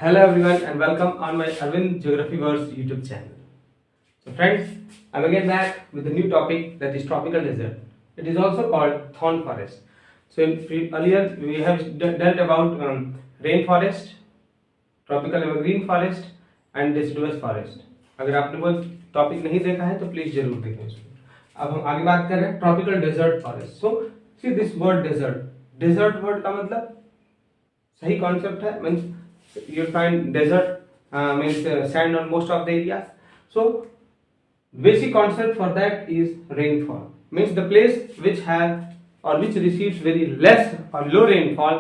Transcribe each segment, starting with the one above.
Hello everyone and welcome on my Arvind Geography Verse YouTube channel. So friends, I'm again back with a new topic, that is tropical desert. It is also called thorn forest. So earlier we have dealt about rainforest, tropical evergreen forest and deciduous forest. अगर आपने वो topic नहीं देखा है तो please जरूर देखें उसको. अब हम आगे बात कर रहे हैं tropical desert forest. So see this word desert. Desert word का मतलब सही कॉन्सेप्ट है, means you'll find desert means sand on most of the areas. So basic concept for that is rainfall, means the place which have or which receives very less or low rainfall,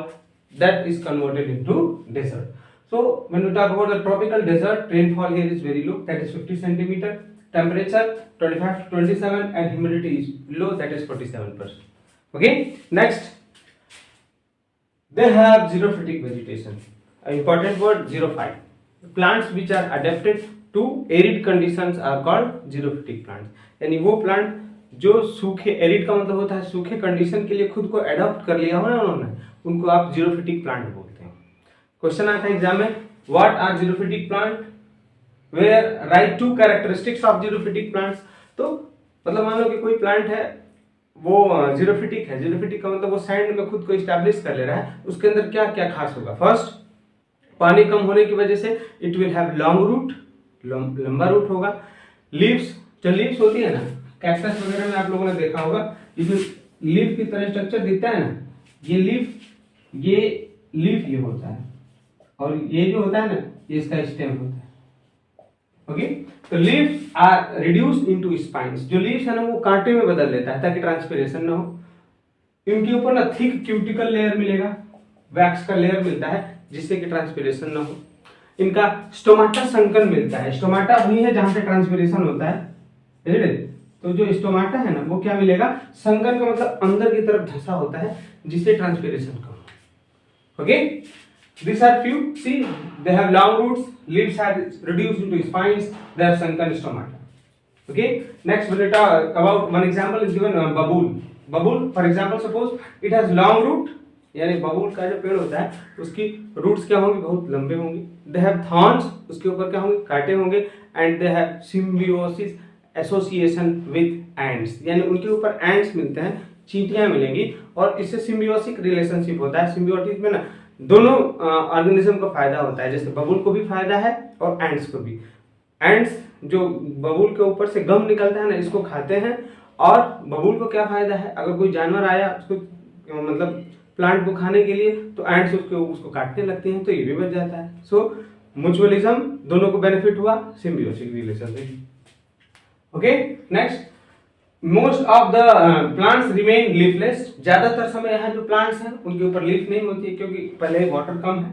that is converted into desert. So when we talk about the tropical desert, rainfall here is very low, that is 50 centimeter, temperature 25 to 27 and humidity is low, that is 47%. Okay, next they have xerophytic vegetation. Important word, xerophyte. Plants which are adapted to arid conditions are called xerophytic plants. यानी वो plant जो सूखे, arid का मतलब होता है सूखे condition के लिए खुद को एडॉप्ट कर लिया हो ना उन्होंने, उनको आप xerophytic प्लांट बोलते हैं. क्वेश्चन आता है एग्जाम में, what are xerophytic plant, where write two characteristics of xerophytic plants. तो मतलब मान लो कि कोई प्लांट है वो xerophytic है. xerophytic का मतलब वो सैंड में खुद को इस्टेब्लिश कर ले रहा है. उसके अंदर क्या क्या खास होगा? फर्स्ट, पानी कम होने की वजह से it will have long route, लंबा रूट होगा. लीव्स, जो लीव्स होती है ना कैक्टस वगैरह में आप लोगों ने देखा होगा, ये जो लीफ की तरह स्ट्रक्चर दिखता है ना, ये लीफ ये होता है और ये जो होता है ना ये इसका स्टेम होता है. ओके, तो leaves are reduced into spines. जो लीव्स है ना वो कांटे में बदल देता है ताकि ट्रांसपिरेशन ना हो. इनके ऊपर ना थिक क्यूटिकल लेयर मिलेगा, वैक्स का लेयर मिलता है जिससे कि ट्रांसपिरेशन ना हो. इनका स्टोमाटा संकन मिलता है. स्टोमाटा वही है जहां पे ट्रांसपिरेशन होता है. तो जो स्टोमाटा है ना वो क्या मिलेगा, संकन का मतलब अंदर की तरफ धंसा होता है जिससे ट्रांसपिरेशन कम हो. Okay, these are few. See, they have long roots, leaves are reduced into spines, they have sunken stomata. Okay, next when we talk about one example is given babool. Babool, for example, suppose it has long root, यानी बबूल का जो पेड़ होता है उसकी roots क्या होंगी, बहुत लंबे होंगे. दे हैव थॉर्न्स, उसके ऊपर क्या होंगे, कांटे होंगे. And they have symbiosis association with ends, यानी उनके ऊपर एंड्स मिलते हैं, चींटियां मिलेंगी और इससे सिम्बियोसिक रिलेशनशिप होता है. सिम्बियोटिक में ना दोनों ऑर्गेनिज्म को फायदा होता है, जैसे बबूल को भी फायदा है और एंड्स को भी. एंड्स जो बबूल के ऊपर से गम निकलता है ना इसको खाते हैं, और बबूल को क्या फायदा है, अगर कोई जानवर आया उसको मतलब प्लांट को खाने के लिए तो एंड्स उसको काटने लगते हैं तो ये भी बच जाता है. सो म्यूचुअलिज्म, दोनों को बेनिफिट हुआ, symbiotic relationship. Okay, next, most of the plants remain leafless. ज्यादातर समय यहाँ जो प्लांट्स हैं उनके ऊपर लीफ नहीं होती है क्योंकि पहले वाटर कम है.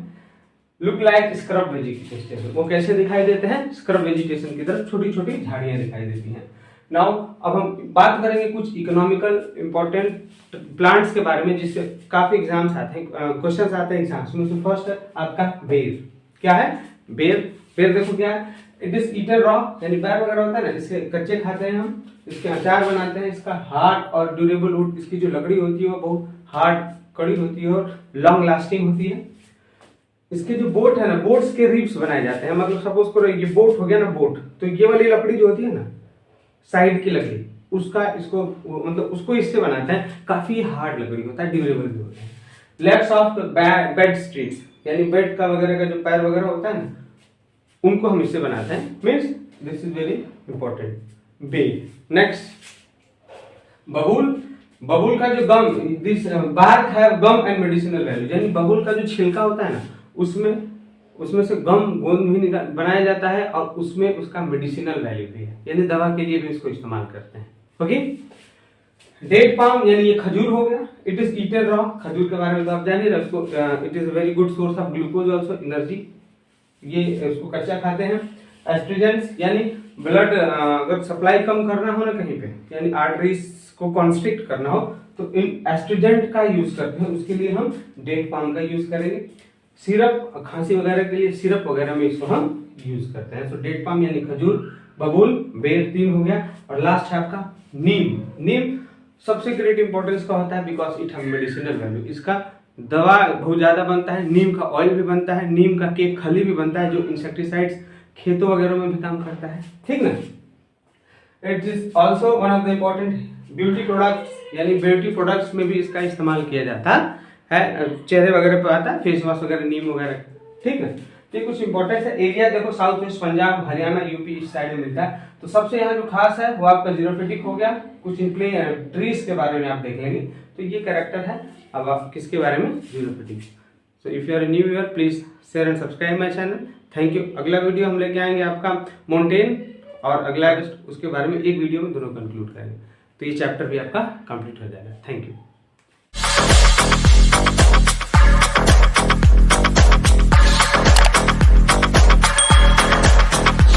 Look like scrub vegetation. वो कैसे दिखाई देते हैं, स्क्रब वेजिटेशन की तरह छोटी छोटी झाड़ियां दिखाई देती हैं. नाउ अब हम बात करेंगे कुछ इकोनॉमिकल इंपॉर्टेंट प्लांट्स के बारे में जिससे काफी एग्जाम्स आते हैं, क्वेश्चंस आते हैं एग्जाम्स में. फर्स्ट है आपका बेर. क्या है बेर? बेर देखो क्या है, इट इज ईटन रॉ, यानी बैर वगैरह होता है ना, इसके कच्चे खाते हैं हम, इसके अचार बनाते हैं. इसका हार्ड और ड्यूरेबल वुड, इसकी जो लकड़ी होती है वो बहुत हार्ड कड़ी होती है और लॉन्ग लास्टिंग होती है. इसके जो बोट है ना, बोट्स के रिब्स बनाए जाते हैं. मतलब सपोज करो ये बोट हो गया ना, बोट, तो ये वाली लकड़ी जो होती है ना साइड की लकड़ी, उसका इसको मतलब उसको इससे बनाते हैं. काफी हार्ड लकड़ी होता है, ड्यूरेबल भी होता है. लेग्स ऑफ बेड स्ट्रीट्स, यानी बेड का वगैरह का जो पैर वगैरह होता है ना उनको हम इससे बनाते हैं. Means this is very important. Bay. Next, बबूल. बबूल का जो gum, this bark have gum and medicinal value, यानी बबूल का जो छिलका होता है ना उसमें से गम गोंद भी बनाया जाता है और उसमें उसका मेडिसिनल वैल्यू भी है, यानी दवा के लिए भी इसको इस्तेमाल करते हैं. ओके, डेट पाम, यानी ये खजूर हो गया. It is eaten raw. खजूर के बारे में तो आप जान ही रहे, उसको it is very good source of glucose also, energy. ये इसको कच्चा खाते हैं. एस्ट्रिजेंट्स, यानी ब्लड अगर सप्लाई कम करना हो ना कहीं पे, यानी आर्टरीज को कॉन्स्ट्रिक्ट करना हो तो इन एस्ट्रिजेंट का यूज करते हैं, उसके लिए हम डेट पाम का यूज करेंगे. सिरप, खांसी वगैरह के लिए सिरप वगैरह में इसको हम यूज करते हैं. सो डेट पाम यानी खजूर, बबूल, बेर 3 हो गया. और लास्ट है आपका नीम. नीम सबसे ग्रेट इंपॉर्टेंस का होता है because it have medicinal value. इसका दवा बहुत ज़्यादा बनता है, नीम का ऑयल भी बनता है, नीम का केक खली भी बनता है जो इंसेक्टिसाइड्स खेतों वगैरह में भी काम करता है, ठीक ना। It is also one of the important beauty products, यानी ब्यूटी प्रोडक्ट्स में भी इसका इस्तेमाल किया जाता है, चेहरे वगैरह पे आता है, फेस वॉश वगैरह, नीम वगैरह, ठीक ना। तो ये कुछ इंपॉर्टेंट है। एरिया देखो south west Punjab, Haryana, UP इस साइड में मिलता है। तो सबसे यहाँ जो खास है वो आपका जीरोफिटिक हो गया। कुछ इनप्ले ट्रीज के बारे में आप देख लेंगे। तो ये कैरेक्टर है। अब आप किसके बारे में? Xerophytic. So if you are new viewer please share and subscribe my channel. Thank you. अगला वीडियो हम लेके आएंगे आपका माउंटेन और अगला उसके बारे में एक वीडियो में दोनों कंक्लूड करेंगे। तो ये चैप्टर भी आपका कंप्लीट हो जाएगा। Thank you.